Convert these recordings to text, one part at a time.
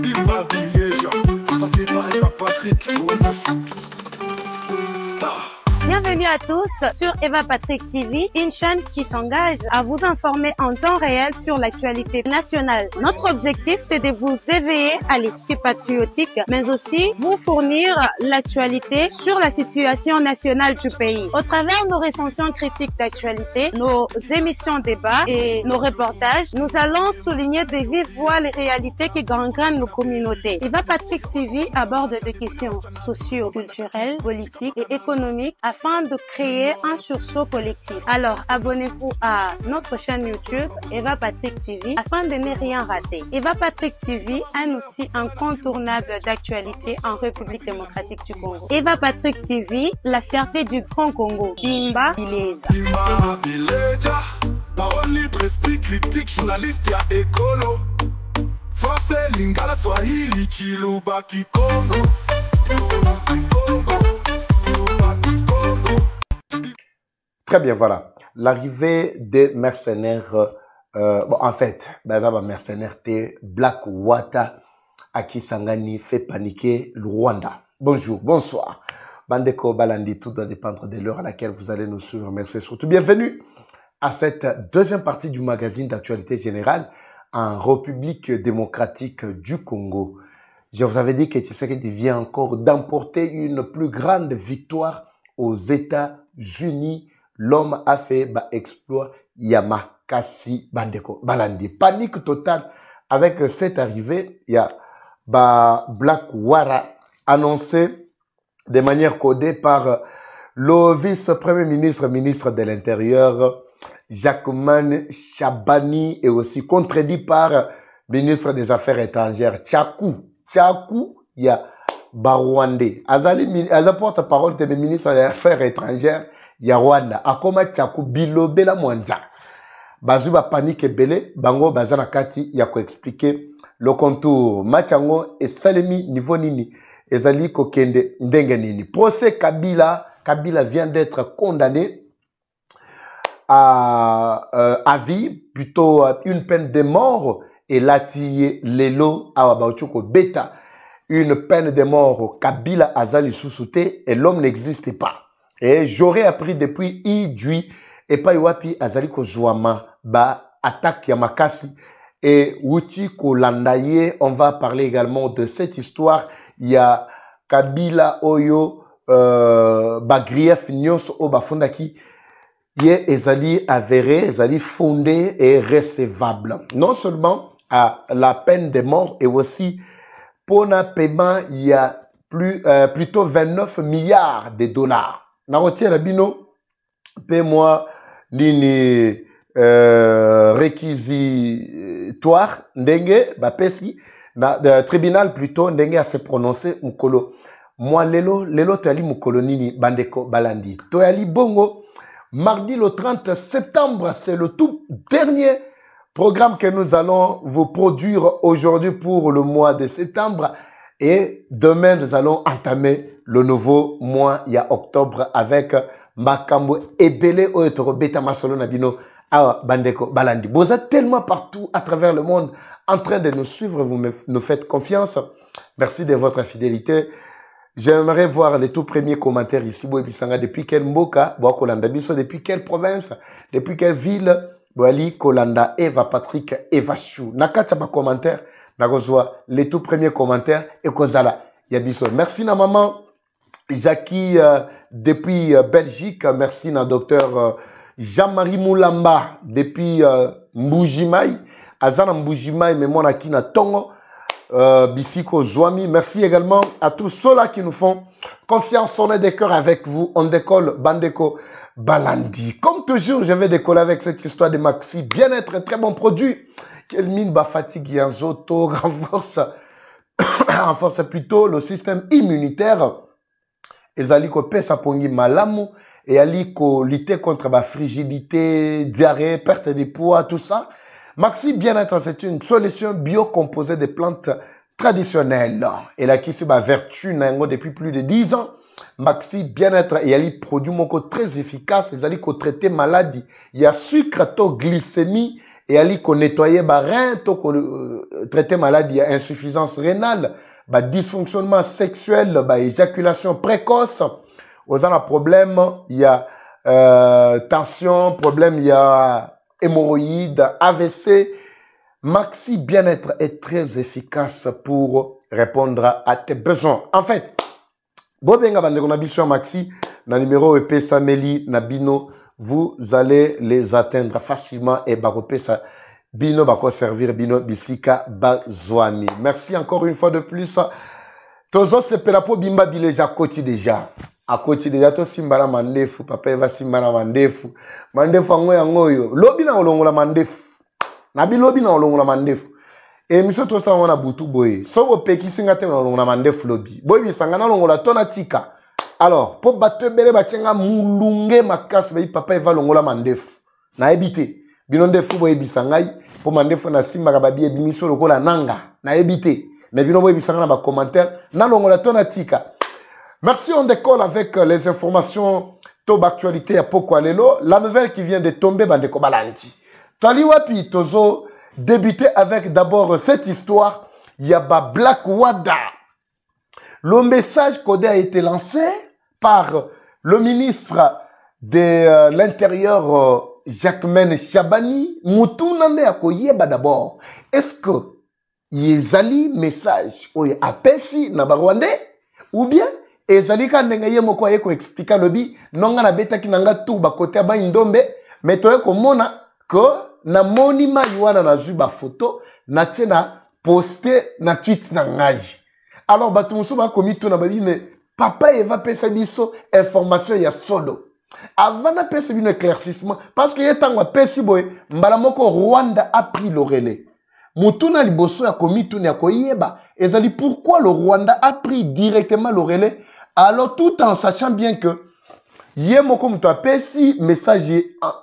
Bimba Billéja, présenté par Eva Patrick, OSS. Bienvenue à tous sur Eva Patrick TV, une chaîne qui s'engage à vous informer en temps réel sur l'actualité nationale. Notre objectif, c'est de vous éveiller à l'esprit patriotique, mais aussi vous fournir l'actualité sur la situation nationale du pays. Au travers de nos recensions critiques d'actualité, nos émissions débats et nos reportages, nous allons souligner de vive voix les réalités qui gangrènent nos communautés. Eva Patrick TV aborde des questions socio-culturelles, politiques et économiques afin de créer un sursaut collectif. Alors, abonnez-vous à notre chaîne YouTube Eva Patrick TV afin de ne rien rater. Eva Patrick TV, un outil incontournable d'actualité en République démocratique du Congo. Eva Patrick TV, la fierté du Grand Congo. Bimba Billéja. Bimba Billéja, parole libre, esprit critique, journaliste ya écolo. Français, Lingala, Swahili, Chiluba, Kikongo. Très bien, voilà. L'arrivée des mercenaires, bon, en fait, mercenaires, Black Wata, Aki Sangani, fait paniquer le Rwanda. Bonjour, bonsoir. Bandeko Balandi, tout doit dépendre de l'heure à laquelle vous allez nous suivre. Merci surtout. Bienvenue à cette deuxième partie du magazine d'actualité générale en République démocratique du Congo. Je vous avais dit que Tshisekedi vient encore d'emporter une plus grande victoire aux États-Unis. L'homme a fait exploit Yamakasi Bandeko Balandi. Panique totale avec cette arrivée. Il y a Black Wara annoncé de manière codée par le vice-premier ministre, ministre de l'Intérieur, Jacquemin Chabani, et aussi contredit par ministre des Affaires étrangères, Tchakou, il y a Barwandé. Azali porte-parole de ministre des Affaires étrangères, ya Rwanda akoma Tchakou bilobela mwanza bazuba panique belé bango bazana kati ya ko expliquer le contour machango et salemi niveau nini ezali kokende ndenge nini. Procès Kabila vient d'être condamné à vie, plutôt une peine de mort, et lati lelo awabauchuko beta une peine de mort. Kabila azali susute et l'homme n'existe pas. Et j'aurais appris depuis Idui et pas Iwapi Azali Kozouama attaque Yamakasi et Wuti Kolandaye. On va parler également de cette histoire. Il y a Kabila Oyo Bagrief Nyos Obafundaki. Yé Ezali avéré, Ezali fondé et recevable. Non seulement à la peine de mort et aussi pour un paiement, il y a plutôt 29 milliards de dollars. Narotier Rabino, paie-moi nini réquisitoire, ndenge, bapesi, tribunal plutôt, ndenge à se prononcer, mukolo. Moi, lelo tali mukolo nini, bandeko balandi. Toyali bongo, mardi le 30 septembre, c'est le tout dernier programme que nous allons vous produire aujourd'hui pour le mois de septembre. Et demain, nous allons entamer le nouveau mois, il y a octobre, avec Makambo Ebele Oetoro Beta Masolo Nabino à Bandeko Balandi. Vous êtes tellement partout à travers le monde en train de nous suivre, vous nous faites confiance. Merci de votre fidélité. J'aimerais voir les tout premiers commentaires ici. Depuis quel Mboka, depuis quelle province, depuis quelle ville, Boali Kolanda, Eva Patrick, Eva Chou. Nakacha ma commentaire. Les tout premiers commentaires et Kozala Yabiso. Merci na maman Jackie depuis Belgique. Merci na docteur Jean-Marie Moulamba depuis Mbujimaï. Azana Mbujimaï mais mon aki na Tongo Bisiko Zouami. Merci également à tous ceux-là qui nous font confiance. On est des cœurs avec vous. On décolle Bandeko Balandi. Comme toujours, je vais décoller avec cette histoire de Maxi. Bien-être, très bon produit. Quelle mine fatigue Yanzoto renforce plutôt le système immunitaire. Ezaliko pesa pongi malamu et aliko lutter contre la frigidité, diarrhée, perte de poids, tout ça. Maxi Bien-être, c'est une solution biocomposée de plantes traditionnelles. Elle a qui se vertu depuis plus de 10 ans. Maxi Bien-être et ali produit moko très efficace. Ezaliko traiter maladie. Il y a sucre, glycémie et ali ko nettoyer ba rein to ko traiter maladie ya insuffisance rénale ba dysfonctionnement sexuel ba éjaculation précoce aux un problème il y a tension problème il y a hémorroïdes AVC. Maxi Bien-être est très efficace pour répondre à tes besoins. En fait, Bobenga Bandeko Nabiso Maxi, na numéro EP Sameli Nabino, vous allez les atteindre facilement et Bakopesa Bino Bako servir Bino Bisika Bazwami. Merci encore une fois de plus. Tozo se pelapo bimba bileja koti déjà. A koti déjà to simbara mandefu, papa eva simbara mandefu. Mandefu angoya ngoyo. Lobi na olongola mandefu. Nabi lobi na olongola mandefu. E miso to sa wana butu boye. So bo peki singa te na olongola mandefu lobi. Boye bisanga na olongola tona tika. Alors, po batebele bachenga mulunge makasi ba papa eva longola mandefu. Na ebite. Bino ndefu boye bisangai po mandefu na simbara babi ebimiso lokola nanga. Na ebite. Mais bino boye bisanga na ba commentaire na longola tona tika. Merci, on décolle avec les informations top actualité à Poko Lelo. La nouvelle qui vient de tomber, Bandeko Balanti. Tali wapi tozo débuter avec d'abord cette histoire. Yaba Black Wada. Le message codé a été lancé par le ministre de l'Intérieur, Jacquemaine Chabani. Moutounande akoyeba d'abord. Est-ce que yezali message oye apesi na Barwande ou bien ezalika ndenge ye moko ayeko expliquer lobi nonga na beta kinanga tu ba côté ba indombe mais toye komona que na monima yuana na juba photo na tena poster na tweet na ngaji alors batu muso ba komi to na babi mais papa eva pesa biso information ya solo avant na pesa bino éclaircissement parce que yetangwa pesi boy mbala moko Rwanda a pris le relais mutuna liboso ya komi to ya koyeba ezali pourquoi le Rwanda a pris directement le relais. Alors, tout en sachant bien que Yemoko Moutoua Pesi, message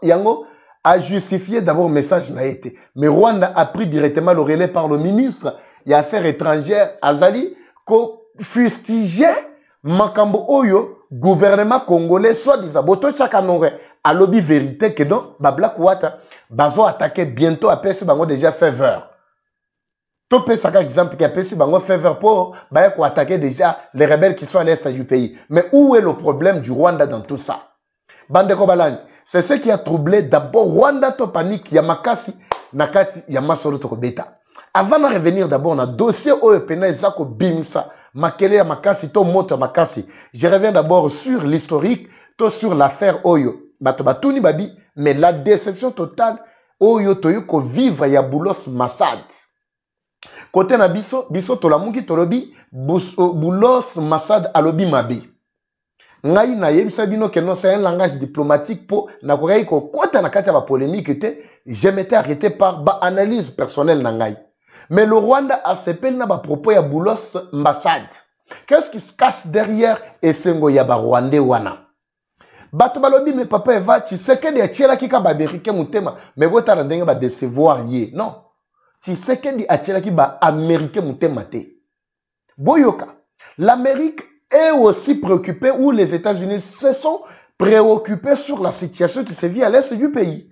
Yango, a justifié d'abord message n'a été. Mais Rwanda a pris directement le relais par le ministre des Affaires étrangères, Azali, ko fustigeait Makambo Oyo, gouvernement congolais, soit disant, Boto Chakanore, à lobby vérité que donc, Black Wata, Bazo attaquer bientôt à Pesi Bango déjà faveur. Topé ça exemple qui a Pesi Bango faveur pour attaquer déjà les rebelles qui sont à l'est du pays. Mais où est le problème du Rwanda dans tout ça? Bandeko Balani, c'est ce qui a troublé d'abord Rwanda to panique Yamakasi Nakati Yamasoro Tokobeta. Avant de revenir d'abord dans le dossier OEPNA Zako Bimsa Makele Yamakasi to Moto Makasi. Je reviens d'abord sur l'historique, to sur l'affaire Oyo. Batobatuni Babi, mais la déception totale Oyo Toyoko vivre Yaboulos Massad. Côté na biso tolamuki tolobi Boulos Massad alobi mabe. Ngai na yebisa bino que non c'est un langage diplomatique pour na kokai ko kota na kati ya ba polémique te, je m'étais arrêté par ba analyse personnelle na ngai. Mais le Rwanda a sepel na ba propos ya Boulos Massad. Qu'est-ce qui se cache derrière esengo ya ba Rwandais wana? Bato balobi mais papa eva tu sais que de tiela ki ka ba berike mutema mais bota na ndenge ba décevoir yé. Non. Tu sais que qui ba américain moutemate. Boyoka, l'Amérique est aussi préoccupée ou les États-Unis se sont préoccupés sur la situation qui se vit à l'est du pays.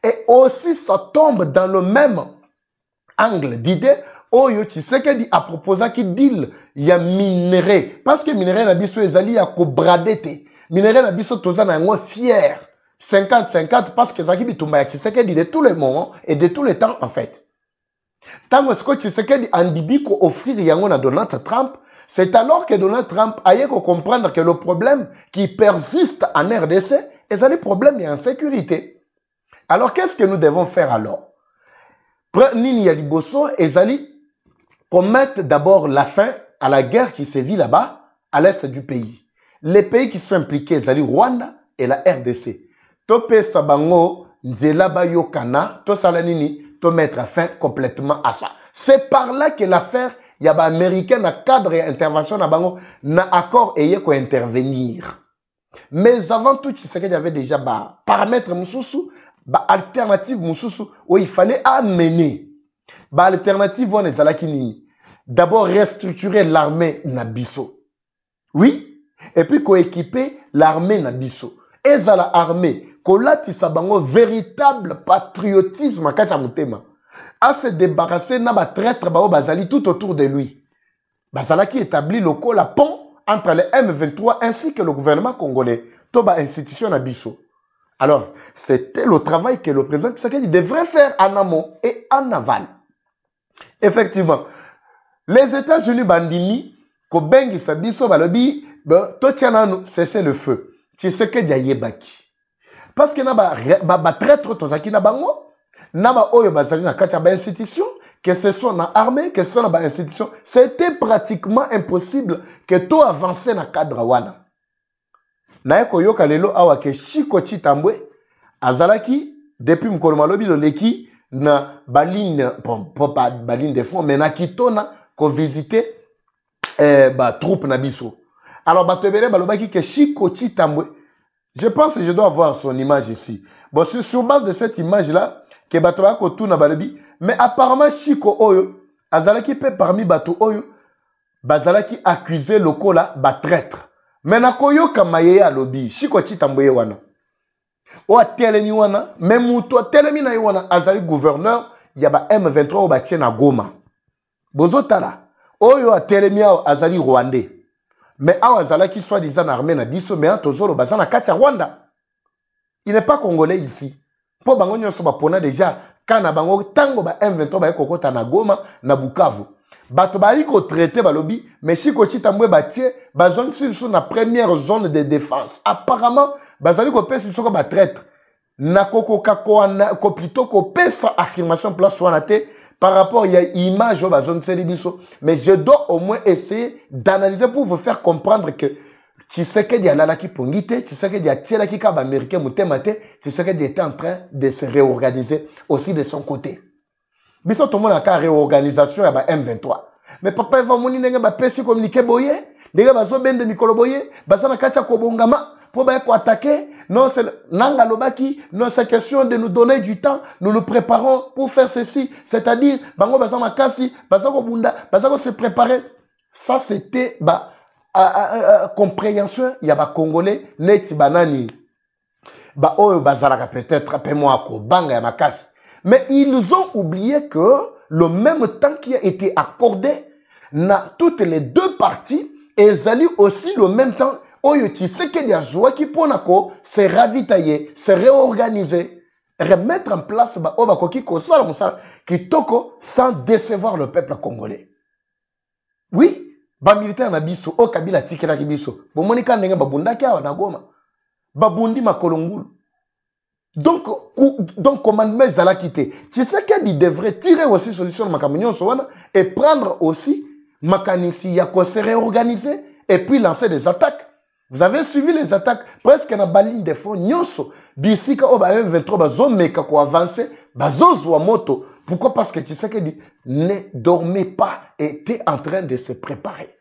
Et aussi ça tombe dans le même angle d'idée. Oyo, tu sais que a proposé qu'il deal il y a minerai parce que minerai na biso ezali ya ko bradete. Minerai na biso toza na ngo fier. 50-50 parce que Zaki Bitumba tu sais que de tous les moments et de tous les temps en fait. Tant que tu sais que Andibi ko offrir yango na Donald Trump, c'est alors que Donald Trump a eu comprendre que le problème qui persiste en RDC est un problème d'insécurité. Alors qu'est-ce que nous devons faire alors? Nini Yaliboso et Zali qu'on mette d'abord la fin à la guerre qui sévit là-bas à l'est du pays. Les pays qui sont impliqués, Zali Rwanda et la RDC. Topé Sabango, Nzela Bayokana, to salanini, to mettre fin complètement à ça. C'est par là que l'affaire, il y a américain, na cadre et intervention na bango, na accord et ko intervenir. Mais avant tout, tu sais qu'il y avait déjà paramètres moussoussou, alternative moussoussou, où il fallait amener. Alternative, on est à la kinini. D'abord, restructurer l'armée Nabiso. Oui. Et puis, coéquiper l'armée Nabiso. ezala armée kolatisa bango véritable patriotisme akati ya motema à se débarrasser na ba traître bao bazali tout autour de lui bazala qui établit lokola pont entre les M23 ainsi que le gouvernement congolais to ba institution na biso. Alors c'était le travail que le président Tshisekedi devrait faire en amont et en aval. Effectivement les États-Unis bandini ko bengi sa biso balobi to tiana cesser le feu Tshisekedi ayebaki parce que na ba traître tozaki na bango na ba oyo bazali na kati ya ba institution que ce soit na armée que ce soit na ba institution c'était pratiquement impossible que to avancer na cadre wana na yeko yoka lelo awa ke Chiko Chitambwe azalaki depuis mkolo malobi loleki na baline pas baline de front mais na kitona ko visiter ba troupe na biso. Alors batebele balobaki ke Chiko Chitambwe, je pense que je dois avoir son image ici. Bon sur base de cette image là que batoba ko tuna balobi mais apparemment Chiko oyo azalaki pe parmi bato oyo bazalaki accusé lokola ba traître. Mais na koyoka maye ya lobi Chiko Chitambwe wana o atelemi wana même muto atelemi na wana azali gouverneur ya ba M23 o ba na Goma bozotala oyo atelemi azali rwandais mais awa azalaki soi-disant armée na biso mais tozolo bazana kati ya Rwanda il n'est pas congolais ici po bango nyonso bapona déjà kana bango tango ba M23 ba kokota na Goma na Bukavu bato bali ko traiter balobi mais Chiko Chitambwe batie bazon sur na première zone de défense apparemment bazali ko pesa soko ba traître na kokoka ko plutôt ko pesa affirmation place wana te par rapport à l'image mais je dois au moins essayer d'analyser pour vous faire comprendre que Tshisekedi a lala ki pongite, Tshisekedi a tiela ki kaba américain mutemate, Tshisekedi était en train de se réorganiser aussi de son côté. Biso tout le monde a ka réorganisation ya ba M23. Mais papa va moni nenga ba pesi communiquer boye, nenga ba zo bende mikolo boye, bazana katia ko bongama pour ba ko attaquer. Non, c'est Nanga Lobaki, non, c'est question de nous donner du temps. Nous nous préparons pour faire ceci. C'est-à-dire, Bango Bazama Kasi, Bazako Bunda, Bazako se préparer. Ça, c'était compréhension. Il y a des Congolais, Neti Banani. Oyo Bazalaka peut-être, appelle-moi Banga Yamakasi. Mais ils ont oublié que le même temps qui a été accordé, na toutes les deux parties, ils allaient aussi le même temps. Oyo Tshisekedi a joué qui ponako se ravitailler, se réorganiser, remettre en place qui toko sans décevoir le peuple congolais. Oui, ba militaire na biso o Kabila tikela ki biso. Bo monika ndenge babunda ki awa na Goma. Babundi makolongulu. Donc commandement zala quitté. Tshisekedi devrait tirer aussi solution makamunyo sowana et prendre aussi makanisi ya ko se réorganiser et puis lancer des attaques. Vous avez suivi les attaques presque na baline de fond nyonso bisika o ba M23 bazomeka ko avancer bazozwa moto. Pourquoi? Parce que Tshisekedi ne dormait pas et était en train de se préparer.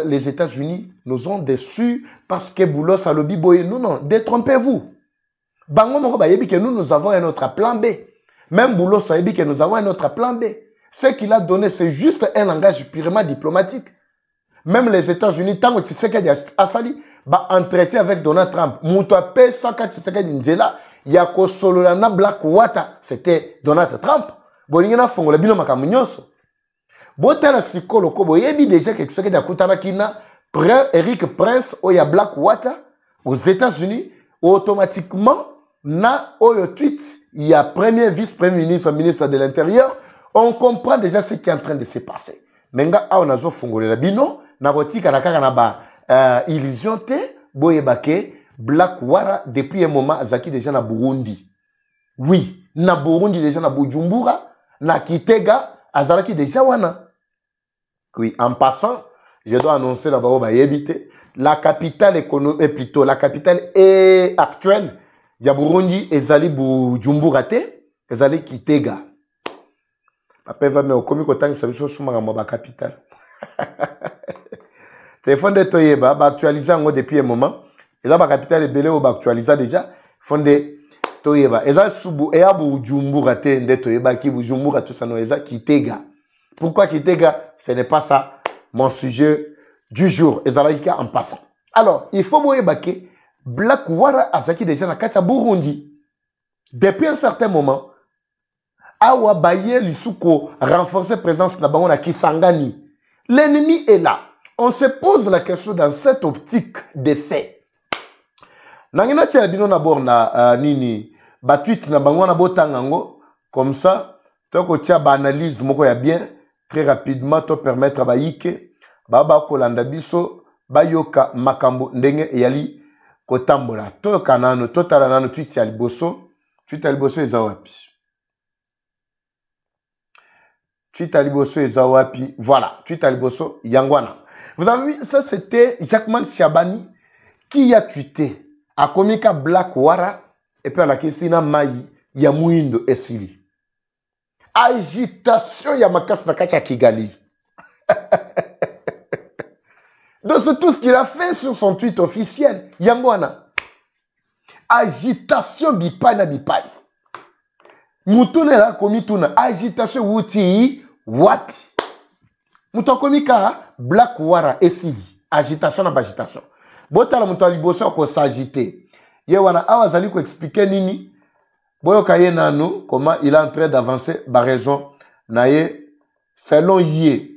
Les États-Unis nous ont déçus parce que Boulos Salobi Boye. Non, détrompez-vous. Nous avons un autre plan B. Même Boulos Salobi que nous avons un autre plan B. Ce qu'il a donné, c'est juste un langage purement diplomatique. Même les États-Unis, tant que Tshisekedi a sali, entretien avec Donald Trump. Moutouapé, Saka Tshisekedi Nzela, Yako Sololana Black Water, c'était Donald Trump. Bolingena Fongola Bino Makamunyoso. Botala Sikolo Kobo, yebi déjà que Tshisekedi a Koutana Kina, Eric Prince, Oya Black Water, aux États-Unis, automatiquement, na Oyo tweet, il y a premier vice-premier ministre, ministre de l'Intérieur, on comprend déjà ce qui est en train de se passer. Menga a onazo Fongola Bino, Narotika Nakaka Naba, illusion te, Boyebake, Black Water, depuis un moment, Azaki déjà na Burundi. Oui, na Burundi déjà na Bujumbura, na Kitega, Azalaki déjà wana. Oui, en passant, je dois annoncer là-bas, la capitale économique, plutôt, la capitale est actuelle, il y a Burundi, Ezali Bujumbura te, Ezali Kitega. Après, va me au comique autant que ça veut dire que la capitale. Téléphone de Toyeba, actualisé depuis un moment. Et là, la capitale est belée ou actualisé déjà. Fondé Toyeba. Et là, Subu, et Abu Jumbura, de Toyeba, qui Bujumbura, tout ça, non, et là, Kitega. Pourquoi Kitega? Ce n'est pas ça, mon sujet du jour. Et là, en passant. Alors, il faut que Black Wara Azaki déjà na kati ya Burundi. Depuis un certain moment, Awa Baye Lisuko renforcer présence na bango na Kisangani. L'ennemi est là. On se pose la question dans cette optique de fait. Nangina tia dino na bor na nini ba tweet na bango na botangango comme ça toko tia ba analyse moko ya bien très rapidement to permettre ba yike ba kolanda biso ba yoka makambo ndenge yali kotambola to kanano to tala nano tweet ya liboso eza wapi tweet ya liboso eza wapi voilà tweet ya liboso yangwana. Vous avez vu, ça c'était Jacqueline Siabani qui a tweeté à Komika Black Wara et puis à la question Maï Yamouindo Esili. Agitation Yamakas Nakacha Kigali. Donc c'est tout ce qu'il a fait sur son tweet officiel. Yangwana. Agitation bipai na bipai. Mutune la komituna. Agitation wuti wapi. Mutokomika Black Wara Esidi. Agitation na agitation. Botala muto aliboso ko s'agiter. Ye wana awazali ko expliquer nini. Boyo kaye nanu comment il est en train d'avancer ba raison na ye selon ye.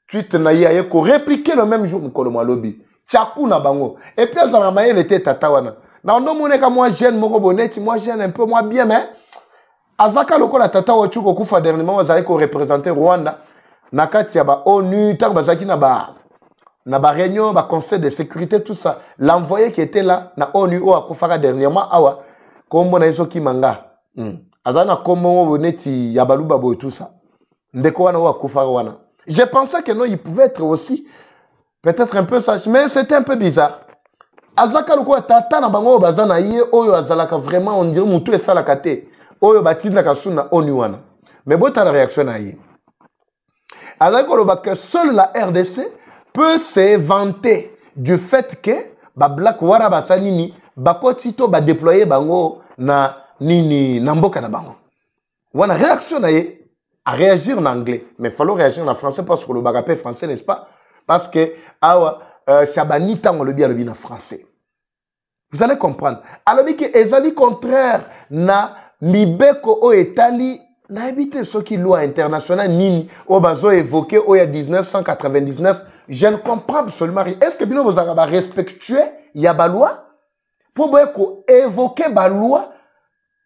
Tweet na ye ko répliquer le même jour mukolo malobi. Tchaku na bango. Et puis azala maye le était tata wana. Na ndo moneka moi jeune moko boneti, moi jeune un peu moi bien mais azaka lokola tata ochuko kufa dernièrement azali ko représenter Rwanda. Nakati ya ba ONU, tant bazaki na ba réunion, ba conseil de sécurité, tout ça. L'envoyé qui était là, na ONU, ou a kofaka dernièrement, awa, kombo na iso ki manga. Azana kombo boneti yabalu babo et tout ça. Ndeko wana ou a kofaka wana. Je pensais que non, il pouvait être aussi, peut-être un peu sage, mais c'était un peu bizarre. Azaka loko tata na bango bazana ye, oyo azalaka vraiment, on dirait moutou et salakate. Oyo batina kasuna ONU wana. Mais bon, t'as la réaction na ye. Alors que seule la RDC peut se vanter du fait que Black Wara basanini bakotito ba déployer bango na nini na mboka na bango. Wana réaction na ye à réagir en anglais, mais il faut réagir en français parce que le bagapé français n'est-ce pas? Parce que awa Shabani tango le bien en français. Vous allez comprendre. Alors que ezali contraire na mibeko o etali na habité ce qui loi internationale nini au bazo évoqué au ya 1999, je ne comprends absolument rien. Est-ce que bino vous avez respectué ya ba loi pour ko évoquer ba loi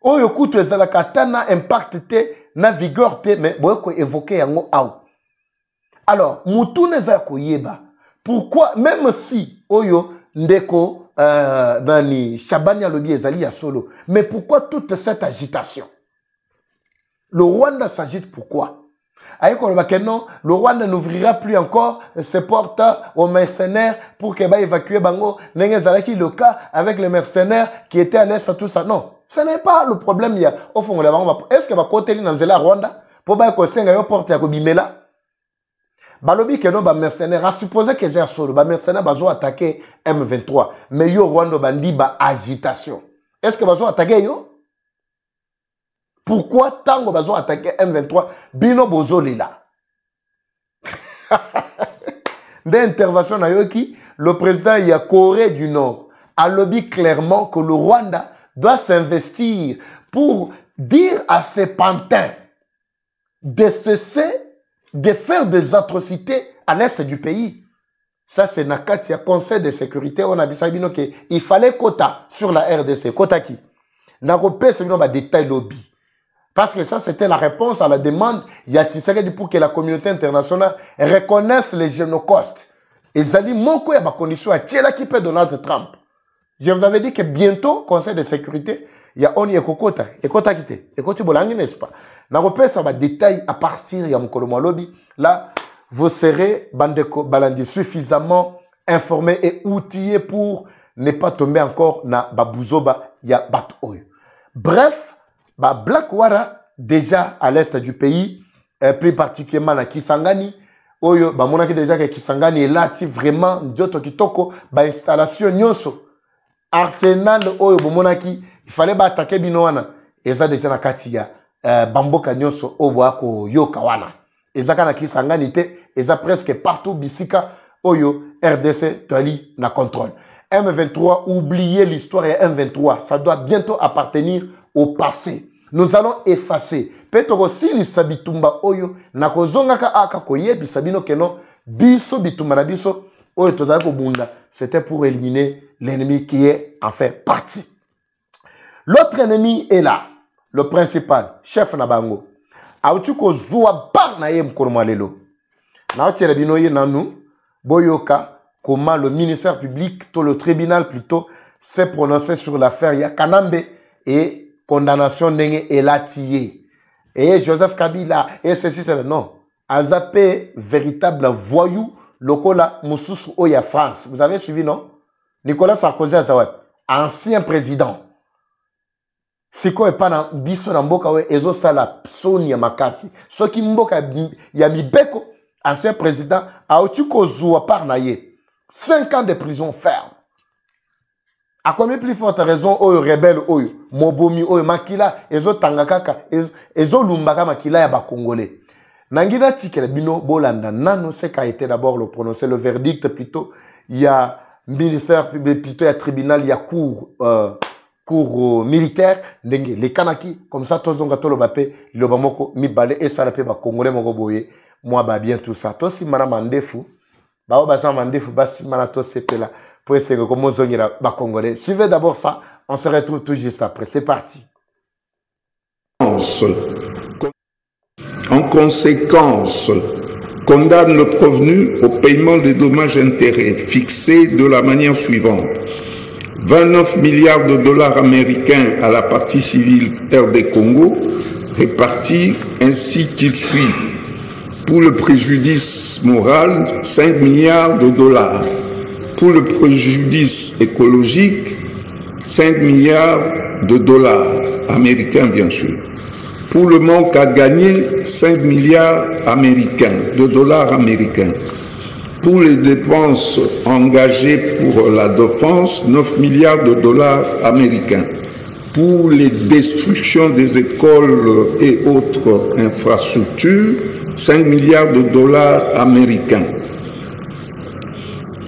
au yokuto ezala katana impact te na vigueur te mais ko évoquer yango au. Alors mutu neza ko yeba pourquoi même si oyo ndeko nani Shabani alobi ezali ya solo mais pourquoi toute cette agitation? Le Rwanda s'agite pourquoi? Non, le Rwanda n'ouvrira plus encore ses portes aux mercenaires pour qu'il va évacuer Bango. Le cas avec les mercenaires qui étaient à l'est, tout ça. Non, ce n'est pas le problème. Au fond, est-ce que va côté dans le Rwanda pour que les portes à Bimela? Balobi que non, mercenaires, à supposer que j'ai solo, mercenaires va attaquer M23. Mais yo Rwanda bandi agitation. Est-ce que va attaquer yo? Pourquoi tango bazo attaquer M23 bino bozo lila? D'intervention na yoki, le président de la Corée du Nord a lobby clairement que le Rwanda doit s'investir pour dire à ses pantins de cesser de faire des atrocités à l'est du pays. Ça c'est Nakati, il conseil de sécurité, on a dit qu'il fallait quota sur la RDC. Quota qui? Nakopé c'est un détail lobby. Parce que ça, c'était la réponse à la demande pour que la communauté internationale reconnaisse les génocides. Et Zali Moko y a ma condition à tirer qui peut Donald Trump. Je vous avais dit que bientôt, Conseil de sécurité, il y a Oni Ekokota. Ekota qui t'est? Ekoti Bolangi, n'est-ce pas? N'a ça va détail à partir, il y a mon Kolomo Lobby. Là, vous serez, Bandeko Balandi, suffisamment informés et outillés pour ne pas tomber encore dans Babouzoba, il y a Bat-Oyo. Bref, Black Wara, déjà à l'est du pays, plus particulièrement à Kisangani, oyo, monaki déjà que Kisangani est là, vraiment, Ndioto Kitoko, installation nyonso, arsenal, oyo, monaki, il fallait attaquer binoana, et ça déjà na katia, bamboka nyonso, oboako, yoka wana, et ça kana Kisangani te, et ça presque partout, bisika, oyo, RDC, toali, na contrôle. M23, oubliez l'histoire et M23. Ça doit bientôt appartenir au passé. Nous allons effacer. Peut-être aussi les sabitumba oyo na kozonga ka aka koye bisabino keno biso bitumba na biso oyo tozali kobunda. C'était pour éliminer l'ennemi qui est en fait parti. L'autre ennemi est là, le principal, chef Nabango. Aoutu kozua par na yem kolomalelo. Na otire bino ye nanu boyoka comment le ministère public, tout le tribunal plutôt, s'est prononcé sur l'affaire Yakanambe et condamnation n'enge elatiye. Et Joseph Kabila, et ceci, c'est le nom. Azapé, véritable voyou, lokola Moussous Oya France. Vous avez suivi, non? Nicolas Sarkozy Azawad, ancien président. Siko et pas dans biso na mboka we ezo sala psoni ya makasi. So ki mboka ya mibeko, ancien président, a otu kozua par naye. 5 ans de prison ferme. A combien plus forte raison oyo rebelle oyo mobomi oyo makila ezo tangakaka ezo lumbaka makila ya ba congolais. Nangina tikele bino bolanda nano ce qu'a été d'abord le prononcé le verdict plutôt il y a ministère public plutôt il y a tribunal il y a cour militaire ndenge les kanaki comme ça tozonga tolo bapé le bamoko mibale et ça la pe ba congolais moko boye moi ba bien tout ça to si mana mandefu ba ba sa mandefu ba si mana to sepela pour essayer de comment zongira ba congolais. Suivez d'abord ça, on se retrouve tout juste après. C'est parti. En conséquence, condamne le prévenu au paiement des dommages-intérêts fixés de la manière suivante. 29 milliards de dollars américains à la partie civile RD Congo, répartis ainsi qu'il suit. Pour le préjudice moral, 5 milliards de dollars. Pour le préjudice écologique, 5 milliards de dollars américains, bien sûr. Pour le manque à gagner, 5 milliards américains, de dollars américains. Pour les dépenses engagées pour la défense, 9 milliards de dollars américains. Pour les destructions des écoles et autres infrastructures, 5 milliards de dollars américains.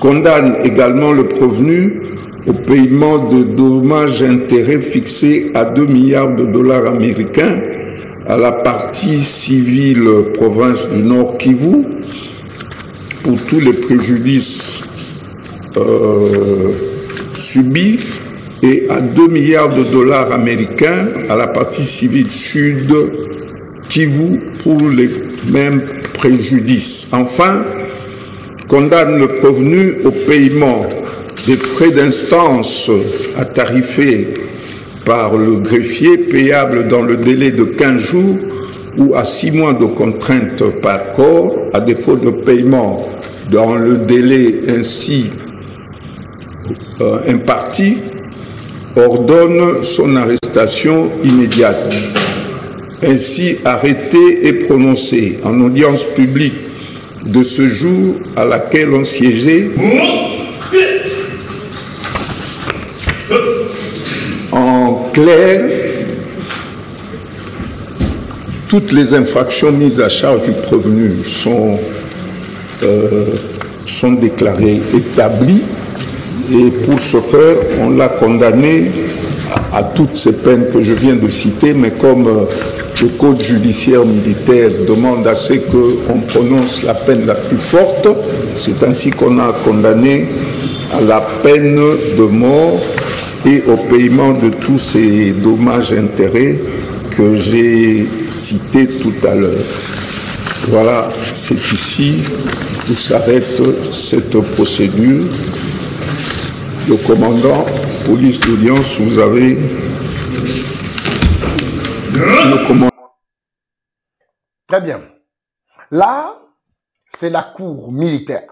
Condamne également le prévenu au paiement de dommages-intérêts fixés à 2 milliards de dollars américains à la partie civile province du Nord Kivu pour tous les préjudices subis et à 2 milliards de dollars américains à la partie civile sud Kivu pour les mêmes préjudices. Enfin, condamne le prévenu au paiement des frais d'instance à tarifer par le greffier payable dans le délai de 15 jours ou à 6 mois de contrainte par corps, à défaut de paiement dans le délai ainsi imparti, ordonne son arrestation immédiate. Ainsi arrêté et prononcé en audience publique de ce jour à laquelle on siégeait, en clair, toutes les infractions mises à charge du prévenu sont déclarées établies et pour ce faire, on l'a condamné à toutes ces peines que je viens de citer, mais comme le code judiciaire militaire demande à ce qu'on prononce la peine la plus forte, c'est ainsi qu'on a condamné à la peine de mort et au paiement de tous ces dommages-intérêts que j'ai cités tout à l'heure. Voilà, c'est ici où s'arrête cette procédure. Le commandant, police d'audience, vous avez le commandant. Très bien. Là, c'est la cour militaire.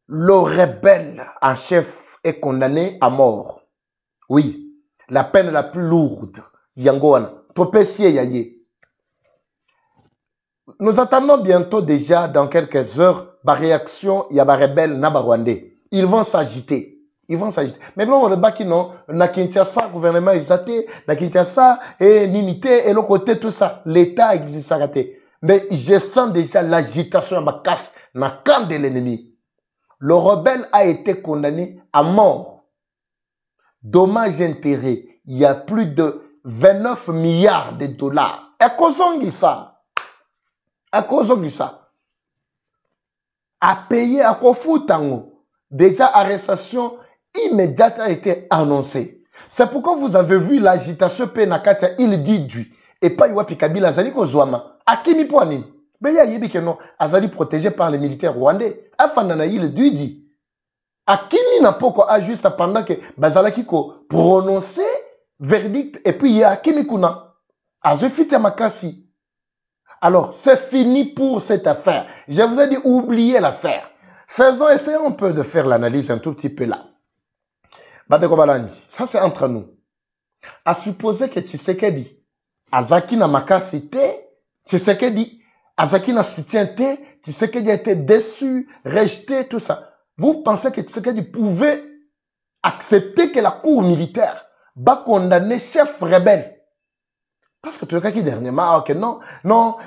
Le rebelle en chef est condamné à mort. Oui, la peine la plus lourde. Yangoana. Tropessier Yaye. Nous attendons bientôt déjà, dans quelques heures, la réaction il y a des rebelles Nabarwandais. Ils vont s'agiter. Ils vont s'agiter. Mais bon, on a dit non, na Kinshasa, gouvernement exalté, na Kinshasa, et l'unité, et le côté, tout ça. L'État existe ça. Mais je sens déjà l'agitation à ma casse, dans le camp de l'ennemi. Le rebelle a été condamné à mort. dommages intérêts, il y a plus de 29 milliards de dollars. Et qu'est-ce ça? À payer à Kofutango. Déjà, arrestation immédiate a été annoncée. C'est pourquoi vous avez vu l'agitation Penakatia, il dit du. Et pas Iwapi Kabila Azali Kozwama. Akimi Poani. Mais il y a Yebi que non, Azali protégé par les militaires rwandais. Afandana il dit. Akimi n'a pas juste pendant que Bazalaki ko prononcé verdict et puis il y a Akimi Kuna. Azofite Makasi. Alors, c'est fini pour cette affaire. Je vous ai dit, oubliez l'affaire. Essayons un peu de faire l'analyse un tout petit peu là. Badeko Balandi, ça c'est entre nous. À supposer que Tshisekedi, Azaki na makasi te, Tshisekedi, Azaki na soutien te, Tshisekedi a été déçu, rejeté, tout ça. Vous pensez que Tshisekedi pouvait accepter que la cour militaire va condamner chef rebelle? Parce que tu as dit dernièrement, ok, non,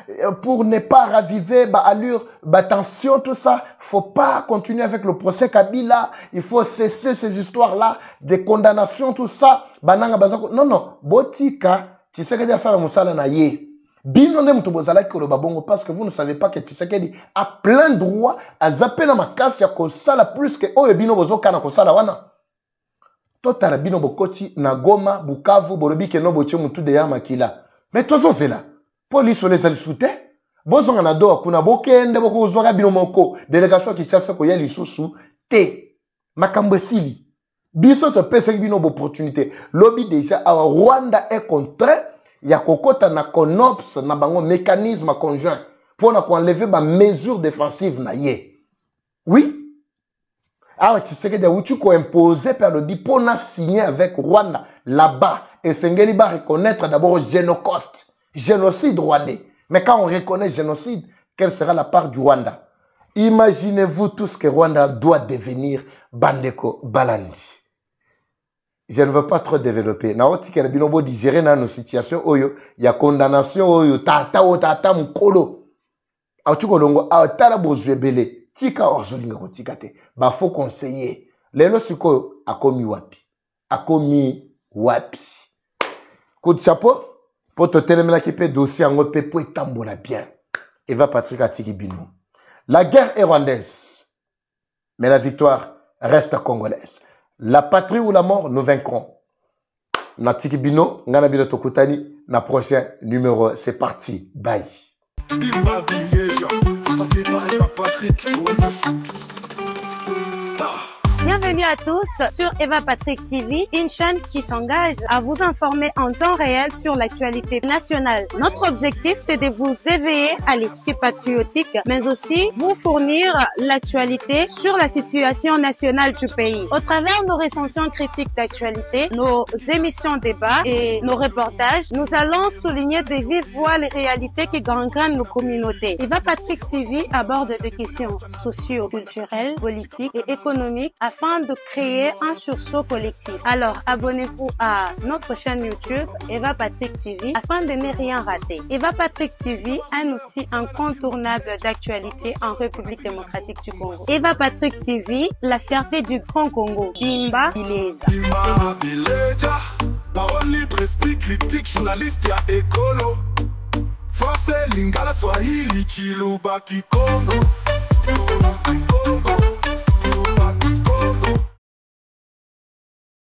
pour ne pas raviver, allure, tension, tout ça, faut pas continuer avec le procès Kabila, il faut cesser ces histoires-là, des condamnations, tout ça, non, botika, Tshisekedi a sala musala na ye. Bino ne mutobozala ki koloba bongo parce que vous ne savez pas que Tshisekedi a plein droit à zapper na makasi ya kosala plus que oyo bino bozoka na kosala wana. Totala bino bokoti na Goma, Bukavu, borobi ke no boche mutu de yamakila. Mais toi, c'est là. Police, on les a soutenu. Bozon a do kuna bokende boko zora bino moko. Délégation qui cherche ko yeli susu te. Makambesili. Biso te pese bino opportunité. Lobby déjà à Rwanda est contraint. Ya kokota na CONOPS na bango mécanisme conjoint pour na enlever ba mesure défensive na ye. Oui. Alors tu sais que de tu ko imposer par le dit pour na signer avec Rwanda là-bas. Et Sengeli va reconnaître d'abord génocide rwandais. Mais quand on reconnaît génocide, quelle sera la part du Rwanda? Imaginez-vous tout ce que Rwanda doit devenir Bandeko Balandi. Je ne veux pas trop développer. Naoti que binobo di gérer dans nos situations oyo, il y a condamnation oyo tata mukolo. Autuko longo tala bozwebele. Tika ozulinga ko tikate. Ba faut conseiller. Lelo siko akomi wapi. Coup de chapeau, pour te téléméla qui peut dossier en haut, pour étambola bien. Eva Patrick Atikibino. La guerre est rwandaise, mais la victoire reste congolaise. La patrie ou la mort, nous vaincrons. Natikibino, Nganabino Tokutani, na prochain numéro, c'est parti. Bye. Bienvenue à tous sur Eva Patrick TV, une chaîne qui s'engage à vous informer en temps réel sur l'actualité nationale. Notre objectif, c'est de vous éveiller à l'esprit patriotique, mais aussi vous fournir l'actualité sur la situation nationale du pays. Au travers de nos recensions critiques d'actualité, nos émissions débats et nos reportages, nous allons souligner de vive voix les réalités qui gangrènent nos communautés. Eva Patrick TV aborde des questions socio-culturelles, politiques et économiques afin de créer un sursaut collectif. Alors, abonnez-vous à notre chaîne YouTube Eva Patrick TV afin de ne rien rater. Eva Patrick TV, un outil incontournable d'actualité en République démocratique du Congo. Eva Patrick TV, la fierté du Grand Congo. Bimba Bileja. Bimba Bileja. Parole prestige critique journaliste ya écolo. Français lingala Swahili Chiluba Kikongo.